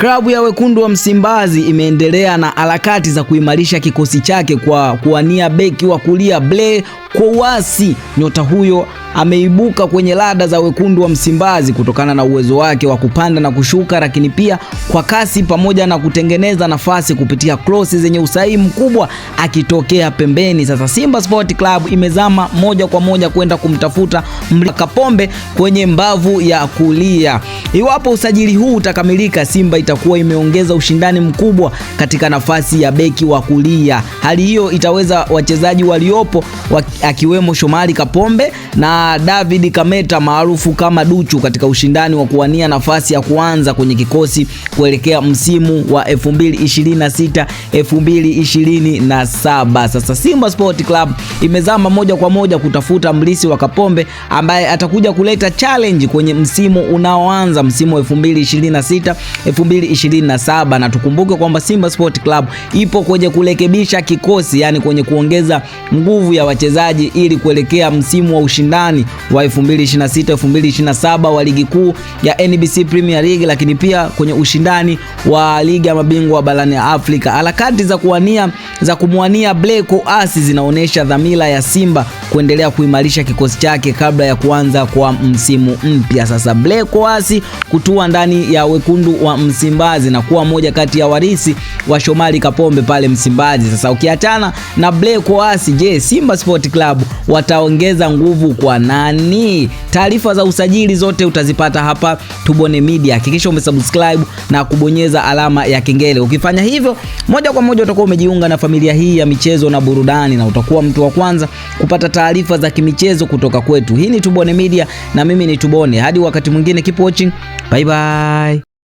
Klabu ya Wekundu wa Msimbazi imeendelea na harakati za kuimarisha kikosi chake kwa kuwania beki wa kulia Blaise Kouassi. Nyota huyo ameibuka kwenye rada za Wekundu wa Msimbazi kutokana na uwezo wake wa kupanda na kushuka, lakini pia kwa kasi pamoja na kutengeneza nafasi kupitia crossi zenye usahihi mkubwa akitokea pembeni. Sasa Simba Sport Club imezama moja kwa moja kwenda kumtafuta Kapombe kwenye mbavu ya kulia. Iwapo usajili huu utakamilika, Simba itakuwa imeongeza ushindani mkubwa katika nafasi ya beki wa kulia. Hali hiyo itaweza wachezaji waliopo akiwemo Shomari Kapombe na David Kameta maarufu kama Duchu katika ushindani wa kuwania nafasi ya kuanza kwenye kikosi kuelekea msimu wa 2026-2027. Sasa Simba Sport Club imezama moja kwa moja kutafuta mlisi wa Kapombe ambaye atakuja kuleta challenge kwenye msimu unaoanza, msimu wa 2026-2027. Na tukumbuke kwamba Simba Sport Club ipo kwenye kurekebisha kikosi, yani kwenye kuongeza nguvu ya wachezaji ili kuelekea msimu wa ushindani wa 2026-2027 wa ligi kuu ya NBC Premier League, lakini pia kwenye ushindani wa ligi ya mabingwa barani Afrika. Harakati za kumwania Blaise Kouassi zinaonesha dhamira ya Simba kuendelea kuimarisha kikosi chake kabla ya kuanza kwa msimu mpya. Sasa Blaise Kouassi kutua ndani ya Wekundu wa Msimbazi na kuwa moja kati ya warisi wa Shomari Kapombe pale Msimbazi. Sasa ukiachana na Blaise Kouassi, je, Simba Sport Club wataongeza nguvu kwa nani? Taarifa za usajili zote utazipata hapa Tubone Media. Hakikisha umesubscribe na kubonyeza alama ya kengele. Ukifanya hivyo, moja kwa moja utakuwa umejiunga na familia hii ya michezo na burudani na utakuwa mtu wa kwanza kupata taarifa za kimichezo kutoka kwetu. Hii ni Tubone Media na mimi ni Tubone. Hadi wakati mwingine, keep watching. Bye bye.